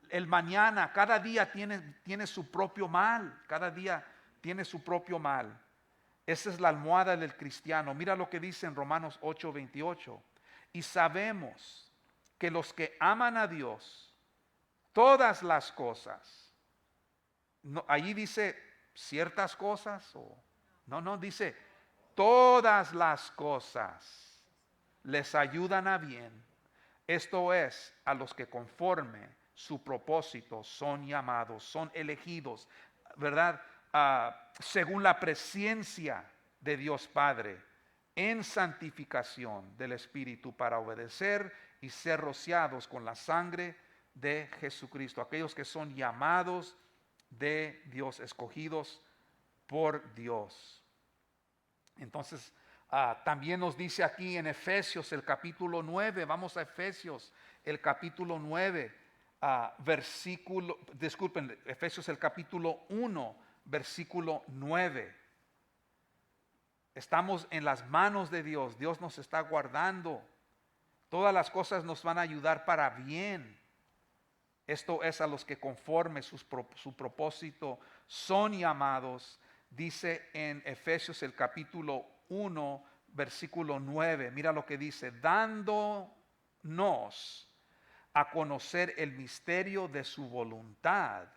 el mañana. Cada día tiene su propio mal. Cada día tiene su propio mal. Esa es la almohada del cristiano. Mira lo que dice en Romanos 8:28. Y sabemos que los que aman a Dios, todas las cosas, no, allí dice ciertas cosas, o no, dice todas las cosas les ayudan a bien. Esto es, a los que conforme su propósito son llamados, son elegidos, ¿verdad? Según la presencia de Dios Padre, en santificación del Espíritu, para obedecer y ser rociados con la sangre de Jesucristo. Aquellos que son llamados de Dios, escogidos por Dios. Entonces, también nos dice aquí en Efesios el capítulo 9, vamos a Efesios el capítulo 9, Efesios el capítulo 1, versículo 9. Estamos en las manos de Dios, Dios nos está guardando, todas las cosas nos van a ayudar para bien. Esto es, a los que conforme su propósito son llamados. Dice en Efesios el capítulo 1, versículo 9. Mira lo que dice: dándonos a conocer el misterio de su voluntad,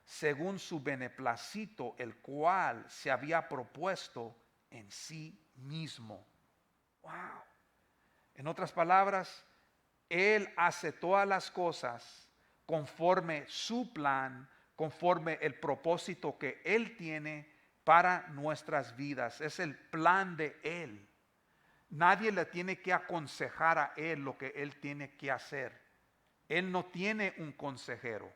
según su beneplácito, el cual se había propuesto en sí mismo. Wow. En otras palabras, Él hace todas las cosas conforme su plan, conforme el propósito que Él tiene para nuestras vidas. Es el plan de Él. Nadie le tiene que aconsejar a Él lo que Él tiene que hacer. Él no tiene un consejero.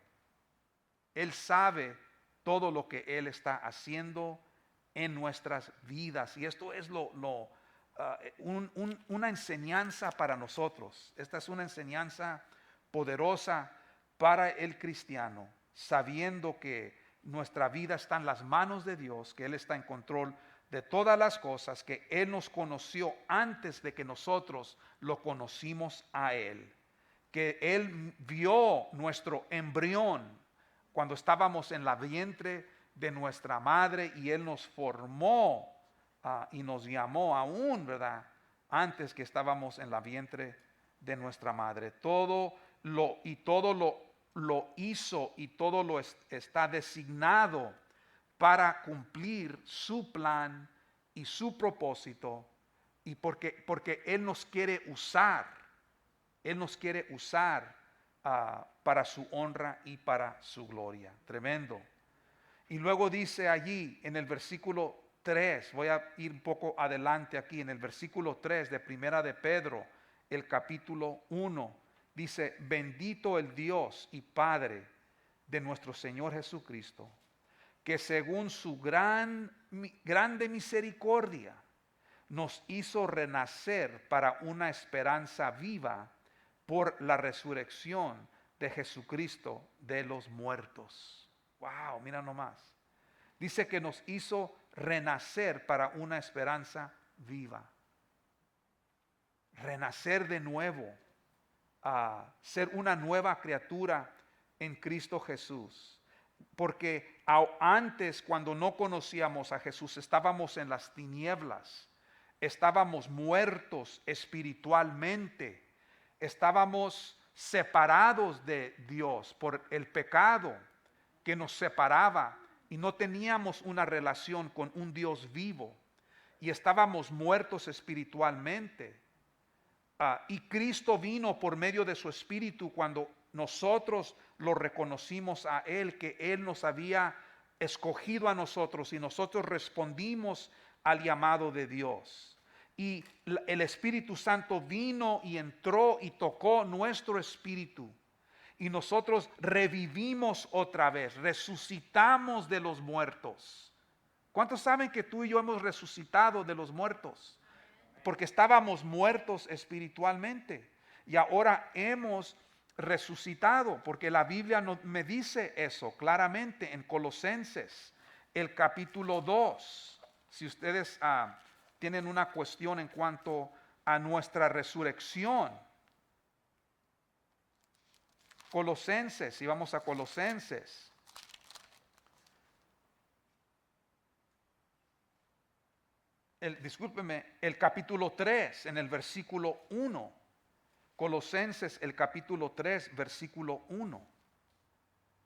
Él sabe todo lo que Él está haciendo en nuestras vidas. Y esto es una enseñanza para nosotros. Esta es una enseñanza poderosa para el cristiano, sabiendo que nuestra vida está en las manos de Dios, que Él está en control de todas las cosas, que Él nos conoció antes de que nosotros lo conocimos a Él, que Él vio nuestro embrión cuando estábamos en la vientre de nuestra madre, y Él nos formó y nos llamó aún, ¿verdad? Antes que estábamos en la vientre de nuestra madre. Todo lo hizo, y todo lo está designado para cumplir su plan y su propósito, y porque Él nos quiere usar. Él nos quiere usar para su honra y para su gloria. Tremendo. Y luego dice allí en el versículo 3, voy a ir un poco adelante aquí, en el versículo 3 de Primera de Pedro, el capítulo 1, dice: bendito el Dios y Padre de nuestro Señor Jesucristo, que según su grande misericordia nos hizo renacer para una esperanza viva por la resurrección de Jesucristo de los muertos. Wow, mira nomás. Dice que nos hizo renacer para una esperanza viva. Renacer de nuevo, a ser una nueva criatura en Cristo Jesús. Porque antes, cuando no conocíamos a Jesús, estábamos en las tinieblas, estábamos muertos espiritualmente, estábamos separados de Dios por el pecado que nos separaba, y no teníamos una relación con un Dios vivo. y estábamos muertos espiritualmente. Y Cristo vino por medio de su Espíritu cuando nosotros lo reconocimos a Él, que Él nos había escogido a nosotros y nosotros respondimos al llamado de Dios. Y el Espíritu Santo vino y entró y tocó nuestro espíritu. Y nosotros revivimos otra vez, resucitamos de los muertos. ¿Cuántos saben que tú y yo hemos resucitado de los muertos? Porque estábamos muertos espiritualmente y ahora hemos resucitado, porque la Biblia me dice eso claramente en Colosenses, el capítulo 2. Si ustedes tienen una cuestión en cuanto a nuestra resurrección, Colosenses, y vamos a Colosenses. Discúlpeme, el capítulo 3 en el versículo 1. Colosenses el capítulo 3 versículo 1.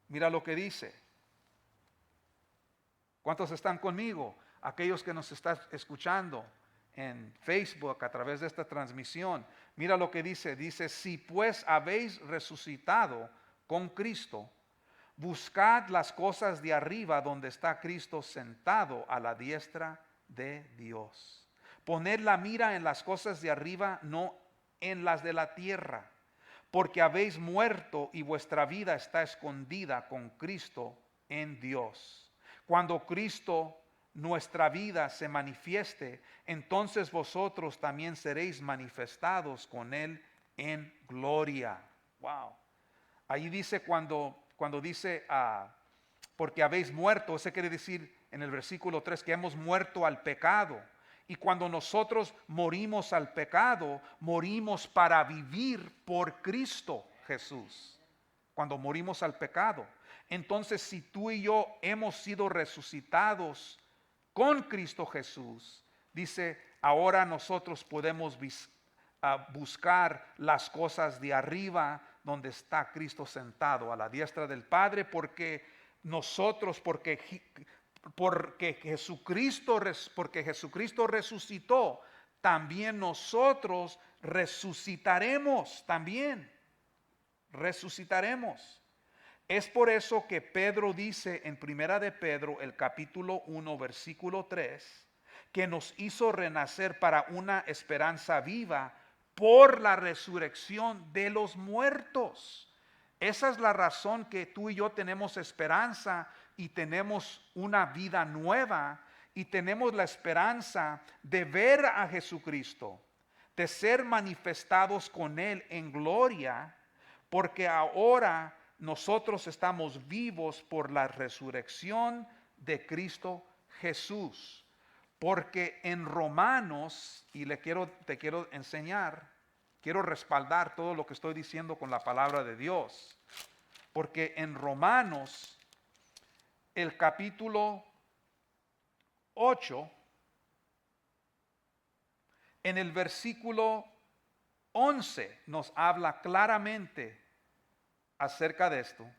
Mira lo que dice. ¿Cuántos están conmigo? Aquellos que nos están escuchando en Facebook a través de esta transmisión. Mira lo que dice. Dice, si pues habéis resucitado con Cristo, buscad las cosas de arriba donde está Cristo sentado a la diestra de Dios. Poned la mira en las cosas de arriba, no en las de la tierra, porque habéis muerto y vuestra vida está escondida con Cristo en Dios. Cuando Cristo, nuestra vida, se manifieste, entonces vosotros también seréis manifestados con Él en gloria. Wow. Ahí dice cuando dice porque habéis muerto, eso quiere decir en el versículo 3 que hemos muerto al pecado. Y cuando nosotros morimos al pecado, morimos para vivir por Cristo Jesús. Cuando morimos al pecado. Entonces, si tú y yo hemos sido resucitados con Cristo Jesús, dice, ahora nosotros podemos buscar las cosas de arriba donde está Cristo sentado a la diestra del Padre, porque Jesucristo resucitó, también nosotros resucitaremos también. Resucitaremos. Es por eso que Pedro dice en Primera de Pedro, el capítulo 1, versículo 3, que nos hizo renacer para una esperanza viva por la resurrección de los muertos. Esa es la razón que tú y yo tenemos esperanza y tenemos una vida nueva y tenemos la esperanza de ver a Jesucristo, de ser manifestados con Él en gloria, porque ahora nosotros estamos vivos por la resurrección de Cristo Jesús. Porque en Romanos, y te quiero enseñar, quiero respaldar todo lo que estoy diciendo con la palabra de Dios. Porque en Romanos, el capítulo 8, en el versículo 11, nos habla claramente acerca de esto.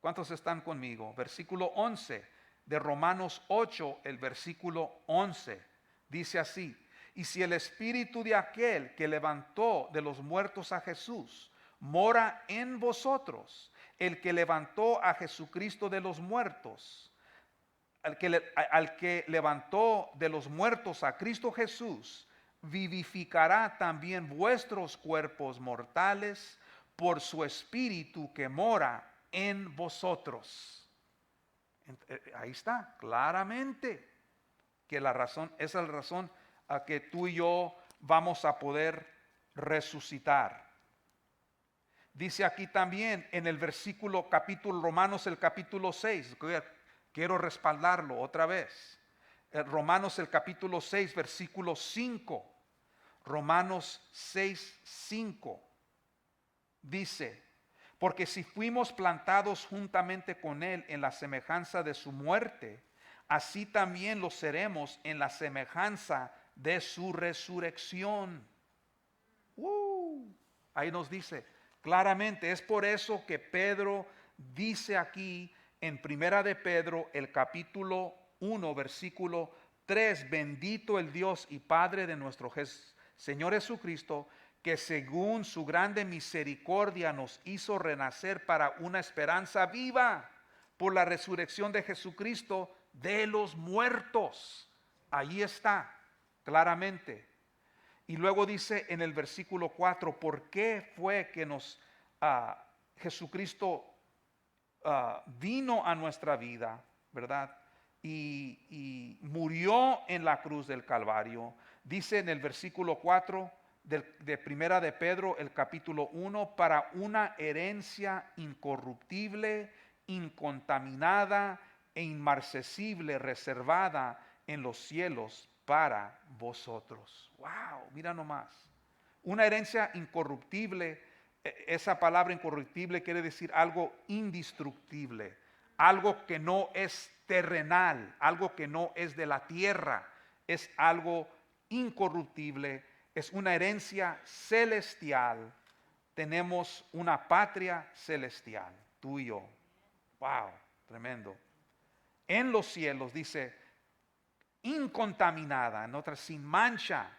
¿Cuántos están conmigo? Versículo 11 de Romanos 8, el versículo 11, dice así: y si el espíritu de aquel que levantó de los muertos a Jesús mora en vosotros, el que levantó a Jesucristo de los muertos, al que levantó de los muertos a Cristo Jesús, vivificará también vuestros cuerpos mortales por su espíritu que mora en vosotros. Ahí está, claramente, que esa es la razón a que tú y yo vamos a poder resucitar. Dice aquí también en el capítulo Romanos, el capítulo 6, quiero respaldarlo otra vez. Romanos el capítulo 6, versículo 5. Romanos 6, 5. Dice, porque si fuimos plantados juntamente con Él en la semejanza de su muerte, así también lo seremos en la semejanza de su resurrección. Ahí nos dice claramente, es por eso que Pedro dice aquí en Primera de Pedro, el capítulo 1, versículo 3, bendito el Dios y Padre de nuestro Señor Jesucristo, que según su grande misericordia nos hizo renacer para una esperanza viva por la resurrección de Jesucristo de los muertos. Ahí está, claramente. Y luego dice en el versículo 4, ¿por qué fue que Jesucristo vino a nuestra vida, verdad? Y murió en la cruz del Calvario. Dice en el versículo 4 de Primera de Pedro, el capítulo 1, para una herencia incorruptible, incontaminada e inmarcesible, reservada en los cielos para vosotros. Wow, mira nomás. Una herencia incorruptible, esa palabra incorruptible quiere decir algo indestructible, algo que no es terrenal, algo que no es de la tierra, es algo incorruptible, es una herencia celestial. Tenemos una patria celestial, tú y yo. Wow, tremendo. En los cielos, dice, incontaminada, en otras, sin mancha,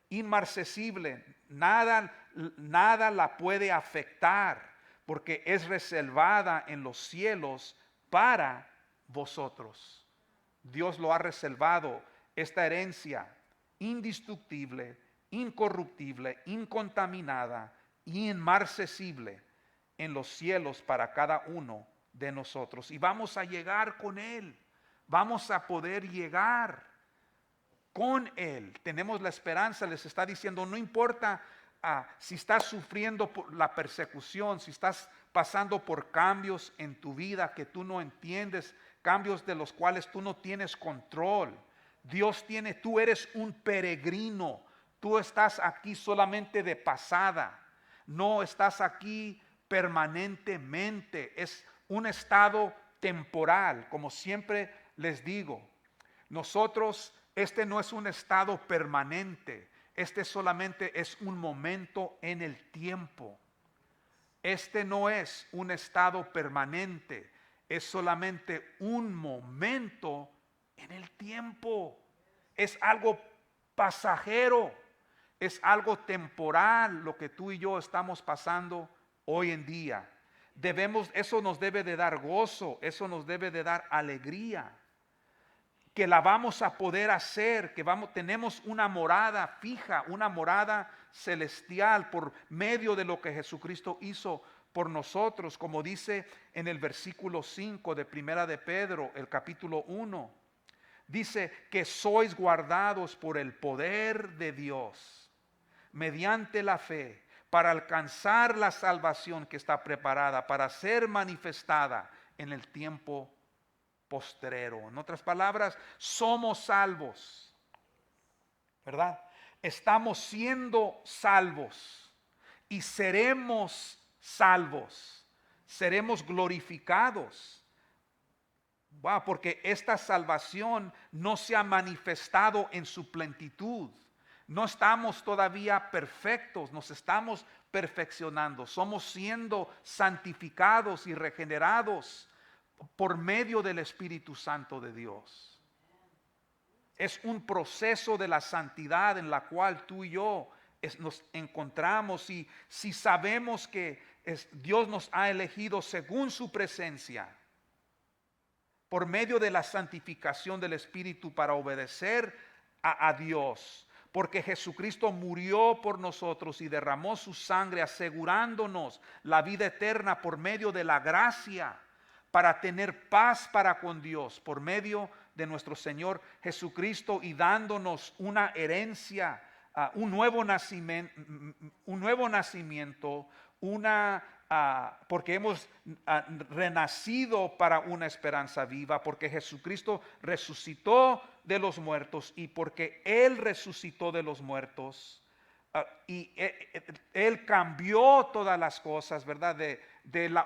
inmarcesible, nada la puede afectar, porque es reservada en los cielos para vosotros. Dios lo ha reservado, esta herencia indestructible, incorruptible, incontaminada y inmarcesible en los cielos para cada uno de nosotros. Y vamos a llegar con Él, vamos a poder llegar con Él. Tenemos la esperanza, les está diciendo, no importa si estás sufriendo por la persecución, si estás pasando por cambios en tu vida que tú no entiendes, cambios de los cuales tú no tienes control. Tú eres un peregrino, tú estás aquí solamente de pasada, no estás aquí permanentemente, es un estado temporal, como siempre les digo. Nosotros, este no es un estado permanente, este solamente es un momento en el tiempo. Este no es un estado permanente, es solamente un momento en el tiempo. Es algo pasajero, es algo temporal lo que tú y yo estamos pasando hoy en día. Eso nos debe de dar gozo, eso nos debe de dar alegría, que la vamos a poder hacer, tenemos una morada fija, una morada celestial por medio de lo que Jesucristo hizo por nosotros, como dice en el versículo 5 de Primera de Pedro, el capítulo 1. Dice que sois guardados por el poder de Dios mediante la fe para alcanzar la salvación que está preparada para ser manifestada en el tiempo postrero. En otras palabras, somos salvos, ¿verdad? Estamos siendo salvos y seremos salvos, seremos glorificados. Wow, porque esta salvación no se ha manifestado en su plenitud. No estamos todavía perfectos, nos estamos perfeccionando, somos siendo santificados y regenerados por medio del Espíritu Santo de Dios. Es un proceso de la santidad en la cual tú y yo nos encontramos, y si sabemos que Dios nos ha elegido según su presencia, por medio de la santificación del Espíritu para obedecer a Dios, porque Jesucristo murió por nosotros y derramó su sangre asegurándonos la vida eterna por medio de la gracia, para tener paz para con Dios por medio de nuestro Señor Jesucristo, y dándonos una herencia, un nuevo nacimiento, porque hemos renacido para una esperanza viva, porque Jesucristo resucitó de los muertos, y porque Él resucitó de los muertos, y Él cambió todas las cosas, ¿verdad?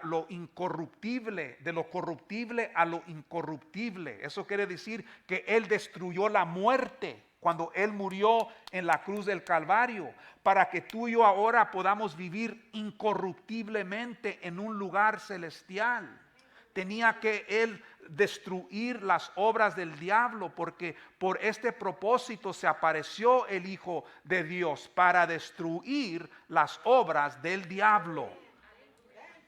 Lo incorruptible, de lo corruptible a lo incorruptible. Eso quiere decir que Él destruyó la muerte cuando Él murió en la cruz del Calvario, para que tú y yo ahora podamos vivir incorruptiblemente en un lugar celestial. Tenía que Él destruir las obras del diablo, porque por este propósito se apareció el Hijo de Dios, para destruir las obras del diablo,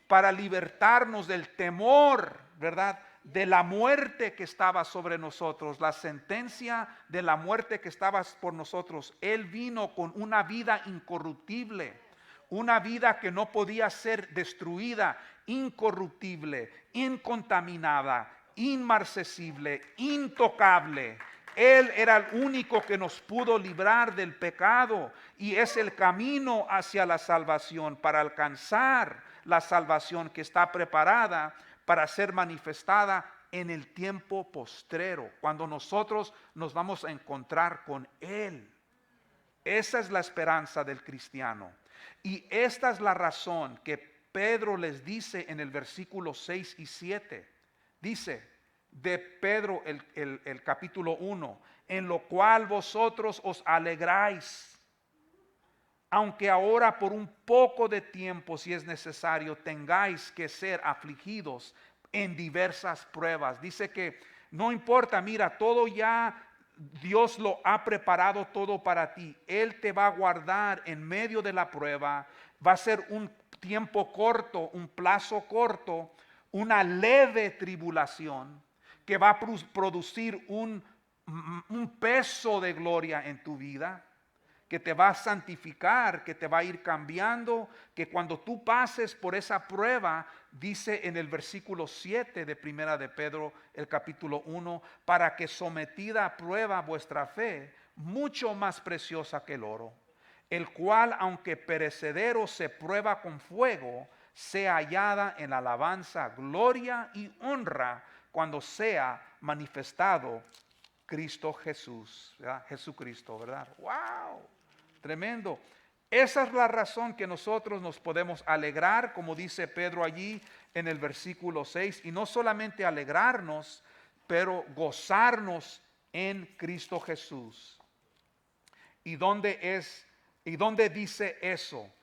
para libertarnos del temor, ¿verdad?, de la muerte que estaba sobre nosotros, la sentencia de la muerte que estaba por nosotros. Él vino con una vida incorruptible, una vida que no podía ser destruida, incorruptible, incontaminada, inmarcesible, intocable. Él era el único que nos pudo librar del pecado, y es el camino hacia la salvación, para alcanzar la salvación que está preparada para ser manifestada en el tiempo postrero, cuando nosotros nos vamos a encontrar con Él. Esa es la esperanza del cristiano. Y esta es la razón que Pedro les dice en el versículo 6 y 7. Dice de Pedro el capítulo 1, en lo cual vosotros os alegráis, aunque ahora por un poco de tiempo, si es necesario, tengáis que ser afligidos en diversas pruebas. Dice que no importa, mira, todo ya Dios lo ha preparado todo para ti. Él te va a guardar en medio de la prueba. Va a ser un tiempo corto, un plazo corto, una leve tribulación que va a producir un peso de gloria en tu vida, que te va a santificar, que te va a ir cambiando, que cuando tú pases por esa prueba, dice en el versículo 7 de Primera de Pedro, el capítulo 1, para que sometida a prueba vuestra fe, mucho más preciosa que el oro, el cual, aunque perecedero, se prueba con fuego, sea hallada en alabanza, gloria y honra cuando sea manifestado Cristo Jesús, ¿verdad? Jesucristo, ¿verdad? ¡Wow! Tremendo. Esa es la razón que nosotros nos podemos alegrar, como dice Pedro allí en el versículo 6, y no solamente alegrarnos, pero gozarnos en Cristo Jesús. ¿Y dónde dice eso?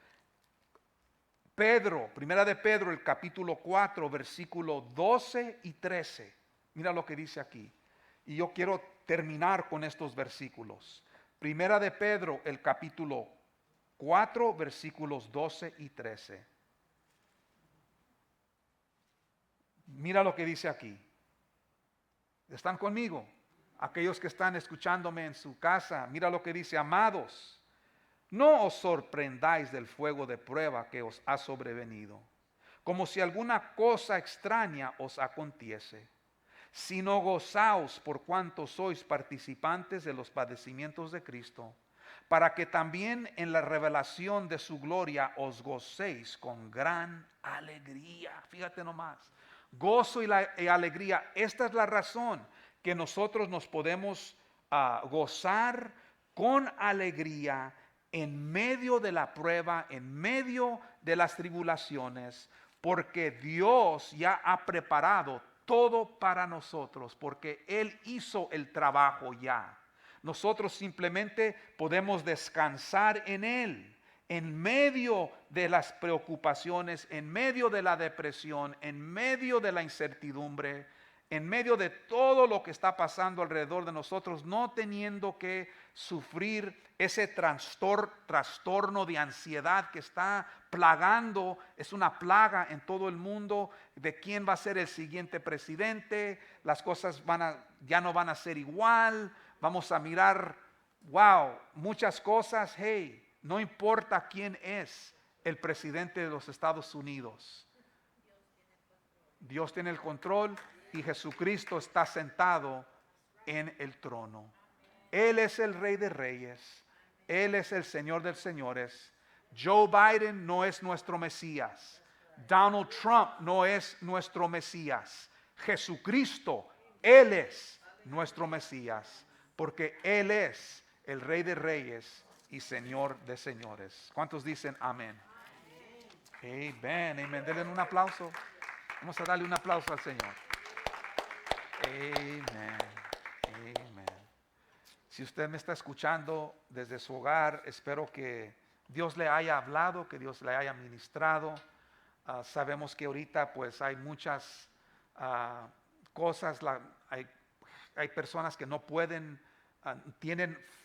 Pedro, Primera de Pedro, el capítulo 4, versículo 12 y 13. Mira lo que dice aquí. Y yo quiero terminar con estos versículos. Primera de Pedro, el capítulo 4, versículos 12 y 13. Mira lo que dice aquí. ¿Están conmigo? Aquellos que están escuchándome en su casa, mira lo que dice: amados, no os sorprendáis del fuego de prueba que os ha sobrevenido, como si alguna cosa extraña os aconteciese, sino gozaos por cuanto sois participantes de los padecimientos de Cristo, para que también en la revelación de su gloria os gocéis con gran alegría. Fíjate nomás, gozo y alegría. Esta es la razón que nosotros nos podemos gozar con alegría en medio de la prueba, en medio de las tribulaciones, porque Dios ya ha preparado todo para nosotros, porque Él hizo el trabajo ya. Nosotros simplemente podemos descansar en Él, en medio de las preocupaciones, en medio de la depresión, en medio de la incertidumbre, en medio de todo lo que está pasando alrededor de nosotros, no teniendo que sufrir ese trastorno de ansiedad que está plagando, es una plaga en todo el mundo, de quién va a ser el siguiente presidente. Las cosas ya no van a ser igual, vamos a mirar, wow, muchas cosas. Hey, no importa quién es el presidente de los Estados Unidos, Dios tiene el control y Jesucristo está sentado en el trono. Él es el Rey de Reyes, Él es el Señor de Señores. Joe Biden no es nuestro Mesías, Donald Trump no es nuestro Mesías. Jesucristo, Él es nuestro Mesías, porque Él es el Rey de Reyes y Señor de Señores. ¿Cuántos dicen amén? Amén, amén. Denle un aplauso. Vamos a darle un aplauso al Señor. Amén, amén. Si usted me está escuchando desde su hogar, espero que Dios le haya hablado, que Dios le haya ministrado. Sabemos que ahorita pues hay muchas cosas, hay personas que no pueden,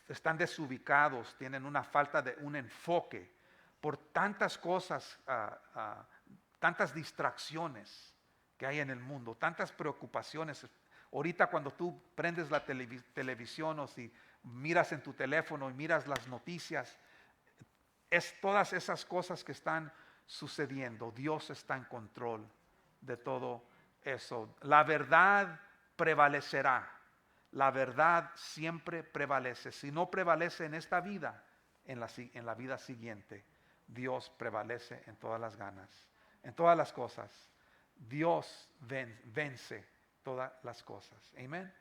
están desubicados, tienen una falta de un enfoque por tantas cosas, tantas distracciones que hay en el mundo, tantas preocupaciones. Ahorita cuando tú prendes la televisión o si miras en tu teléfono y miras las noticias, es todas esas cosas que están sucediendo. Dios está en control de todo eso. La verdad prevalecerá. La verdad siempre prevalece. Si no prevalece en esta vida, en la vida siguiente, Dios prevalece en todas las ganas, en todas las cosas. Dios vence todas las cosas. Amén.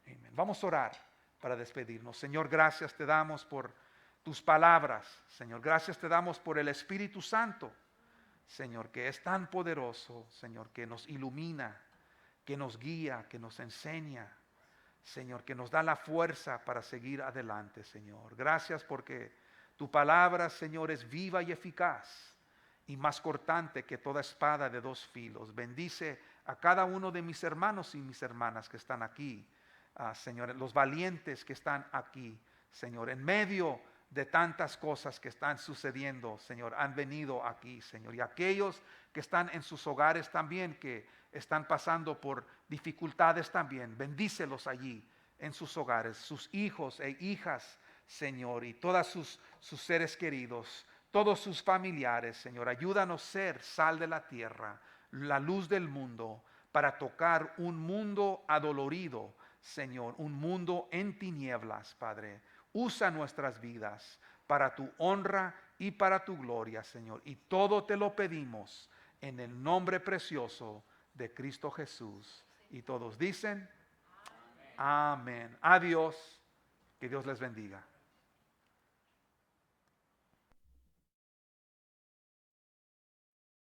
Amén. Vamos a orar para despedirnos. Señor, gracias te damos por tus palabras. Señor, gracias te damos por el Espíritu Santo. Señor, que es tan poderoso. Señor, que nos ilumina, que nos guía, que nos enseña. Señor, que nos da la fuerza para seguir adelante, Señor. Gracias porque tu palabra, Señor, es viva y eficaz y más cortante que toda espada de dos filos. Bendice a cada uno de mis hermanos y mis hermanas que están aquí, Señor, los valientes que están aquí, Señor, en medio de tantas cosas que están sucediendo, Señor, han venido aquí, Señor, y aquellos que están en sus hogares también, que están pasando por dificultades también, bendícelos allí en sus hogares, sus hijos e hijas, Señor, y todos sus seres queridos, todos sus familiares, Señor. Ayúdanos a ser sal de la tierra, la luz del mundo, para tocar un mundo adolorido, Señor, un mundo en tinieblas, Padre. Usa nuestras vidas para tu honra y para tu gloria, Señor. Y todo te lo pedimos en el nombre precioso de Cristo Jesús. Y todos dicen, amén. Adiós. Que Dios les bendiga.